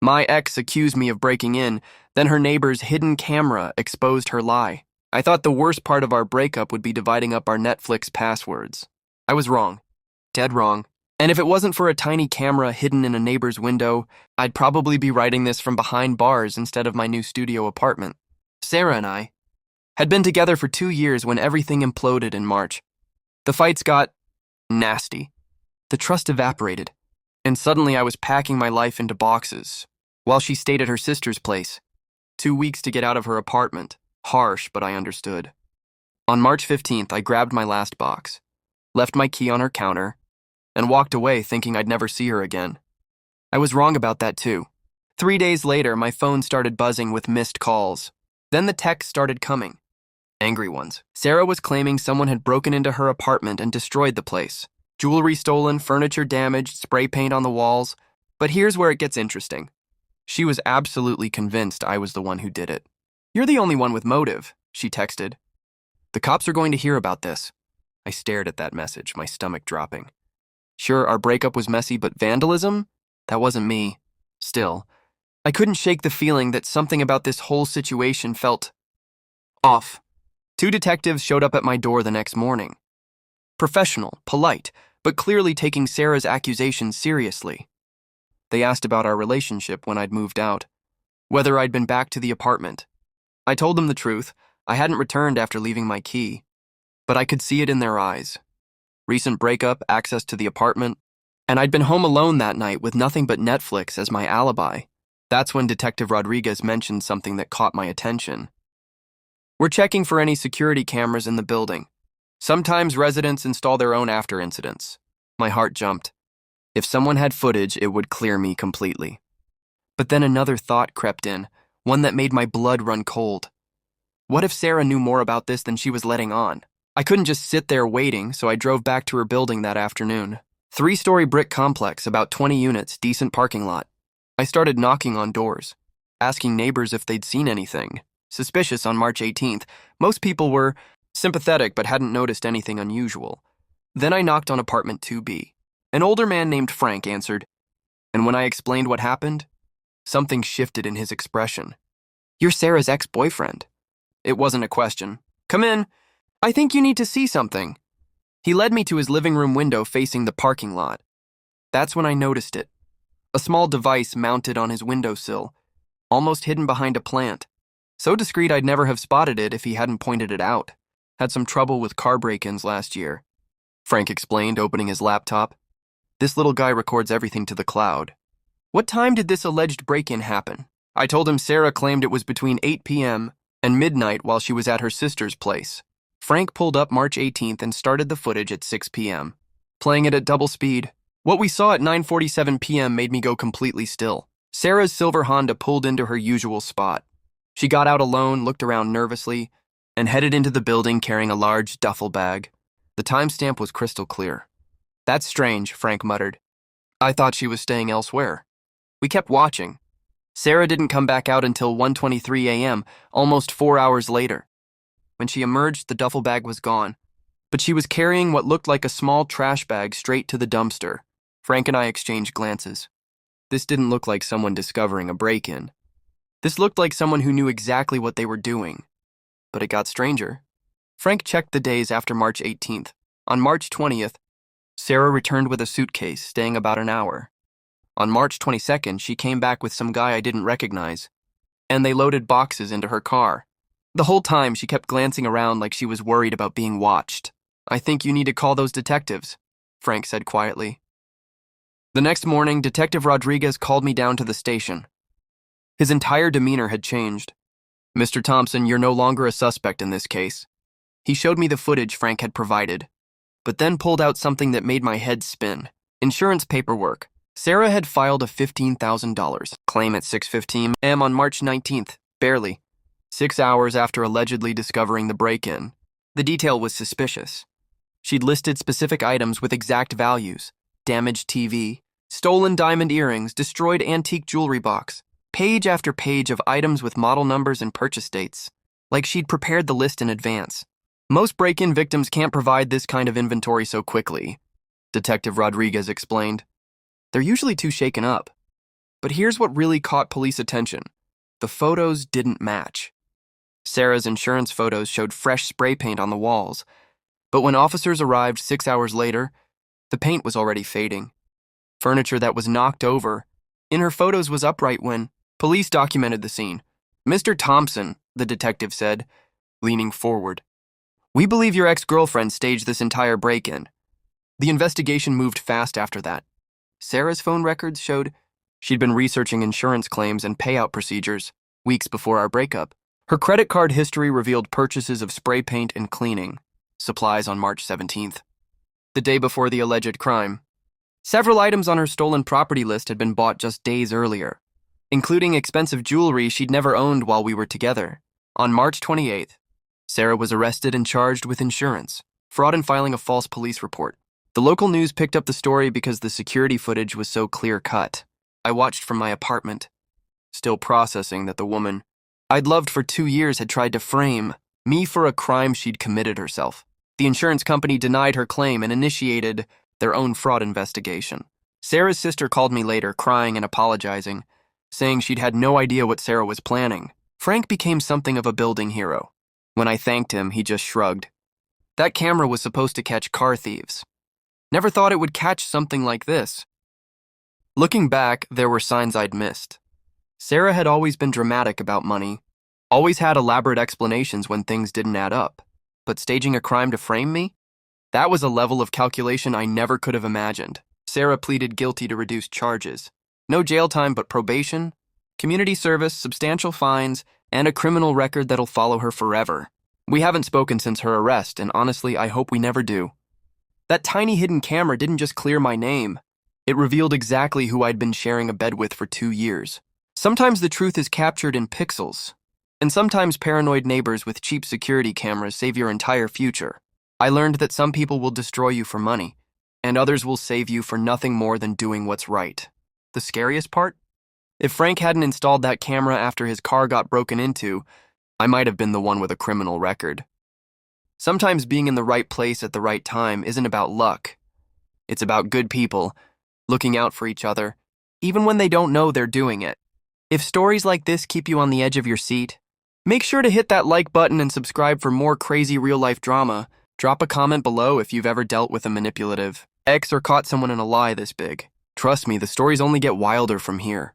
My ex accused me of breaking in, then her neighbor's hidden camera exposed her lie. I thought the worst part of our breakup would be dividing up our Netflix passwords. I was wrong. Dead wrong. And if it wasn't for a tiny camera hidden in a neighbor's window, I'd probably be writing this from behind bars instead of my new studio apartment. Sarah and I had been together for 2 years when everything imploded in March. The fights got nasty. The trust evaporated, and suddenly I was packing my life into boxes, while she stayed at her sister's place. 2 weeks to get out of her apartment. Harsh, but I understood. On March 15th, I grabbed my last box, left my key on her counter, and walked away thinking I'd never see her again. I was wrong about that too. 3 days later, my phone started buzzing with missed calls. Then the texts started coming. Angry ones. Sarah was claiming someone had broken into her apartment and destroyed the place. Jewelry stolen, furniture damaged, spray paint on the walls. But here's where it gets interesting. She was absolutely convinced I was the one who did it. "You're the only one with motive," she texted. "The cops are going to hear about this." I stared at that message, my stomach dropping. Sure, our breakup was messy, but vandalism? That wasn't me. Still, I couldn't shake the feeling that something about this whole situation felt off. 2 detectives showed up at my door the next morning. Professional, polite, but clearly taking Sarah's accusations seriously. They asked about our relationship when I'd moved out, whether I'd been back to the apartment. I told them the truth. I hadn't returned after leaving my key, but I could see it in their eyes. Recent breakup, access to the apartment, and I'd been home alone that night with nothing but Netflix as my alibi. That's when Detective Rodriguez mentioned something that caught my attention. "We're checking for any security cameras in the building. Sometimes residents install their own after incidents." My heart jumped. If someone had footage, it would clear me completely. But then another thought crept in, one that made my blood run cold. What if Sarah knew more about this than she was letting on? I couldn't just sit there waiting, so I drove back to her building that afternoon. 3-story brick complex, about 20 units, decent parking lot. I started knocking on doors, asking neighbors if they'd seen anything. Suspicious on March 18th, most people were sympathetic but hadn't noticed anything unusual. Then I knocked on apartment 2B. An older man named Frank answered, and when I explained what happened, something shifted in his expression. "You're Sarah's ex-boyfriend." It wasn't a question. "Come in. I think you need to see something." He led me to his living room window facing the parking lot. That's when I noticed it. A small device mounted on his windowsill, almost hidden behind a plant. So discreet I'd never have spotted it if he hadn't pointed it out. "Had some trouble with car break-ins last year," Frank explained, opening his laptop. "This little guy records everything to the cloud." "What time did this alleged break-in happen?" I told him Sarah claimed it was between 8 p.m. and midnight while she was at her sister's place. Frank pulled up March 18th and started the footage at 6 p.m., playing it at double speed. What we saw at 9:47 p.m. made me go completely still. Sarah's silver Honda pulled into her usual spot. She got out alone, looked around nervously, and headed into the building carrying a large duffel bag. The timestamp was crystal clear. "That's strange," Frank muttered. "I thought she was staying elsewhere." We kept watching. Sarah didn't come back out until 1:23 a.m., almost 4 hours later. When she emerged, the duffel bag was gone, but she was carrying what looked like a small trash bag straight to the dumpster. Frank and I exchanged glances. This didn't look like someone discovering a break-in. This looked like someone who knew exactly what they were doing. But it got stranger. Frank checked the days after March 18th. On March 20th, Sarah returned with a suitcase, staying about an hour. On March 22nd, she came back with some guy I didn't recognize, and they loaded boxes into her car. The whole time, she kept glancing around like she was worried about being watched. "I think you need to call those detectives," Frank said quietly. The next morning, Detective Rodriguez called me down to the station. His entire demeanor had changed. "Mr. Thompson, you're no longer a suspect in this case." He showed me the footage Frank had provided, but then pulled out something that made my head spin. Insurance paperwork. Sarah had filed a $15,000 claim at 6:15 a.m. on March 19th, barely 6 hours after allegedly discovering the break-in. The detail was suspicious. She'd listed specific items with exact values: damaged TV, stolen diamond earrings, destroyed antique jewelry box, page after page of items with model numbers and purchase dates, like she'd prepared the list in advance. "Most break-in victims can't provide this kind of inventory so quickly," Detective Rodriguez explained. "They're usually too shaken up." But here's what really caught police attention. The photos didn't match. Sarah's insurance photos showed fresh spray paint on the walls, but when officers arrived 6 hours later, the paint was already fading. Furniture that was knocked over in her photos was upright when police documented the scene. "Mr. Thompson," the detective said, leaning forward, "we believe your ex-girlfriend staged this entire break-in." The investigation moved fast after that. Sarah's phone records showed she'd been researching insurance claims and payout procedures weeks before our breakup. Her credit card history revealed purchases of spray paint and cleaning supplies on March 17th, the day before the alleged crime. Several items on her stolen property list had been bought just days earlier, including expensive jewelry she'd never owned while we were together. On March 28th, Sarah was arrested and charged with insurance, fraud, and filing a false police report. The local news picked up the story because the security footage was so clear-cut. I watched from my apartment, still processing that the woman I'd loved for 2 years had tried to frame me for a crime she'd committed herself. The insurance company denied her claim and initiated their own fraud investigation. Sarah's sister called me later, crying and apologizing, saying she'd had no idea what Sarah was planning. Frank became something of a building hero. When I thanked him, he just shrugged. That camera was supposed to catch car thieves. Never thought it would catch something like this. Looking back, there were signs I'd missed. Sarah had always been dramatic about money, always had elaborate explanations when things didn't add up. But staging a crime to frame me? That was a level of calculation I never could have imagined. Sarah pleaded guilty to reduced charges. No jail time, but probation, community service, substantial fines, and a criminal record that'll follow her forever. We haven't spoken since her arrest, and honestly, I hope we never do. That tiny hidden camera didn't just clear my name. It revealed exactly who I'd been sharing a bed with for 2 years. Sometimes the truth is captured in pixels, and sometimes paranoid neighbors with cheap security cameras save your entire future. I learned that some people will destroy you for money, and others will save you for nothing more than doing what's right. The scariest part? If Frank hadn't installed that camera after his car got broken into, I might have been the one with a criminal record. Sometimes being in the right place at the right time isn't about luck. It's about good people looking out for each other, even when they don't know they're doing it. If stories like this keep you on the edge of your seat, make sure to hit that like button and subscribe for more crazy real-life drama. Drop a comment below if you've ever dealt with a manipulative ex or caught someone in a lie this big. Trust me, the stories only get wilder from here.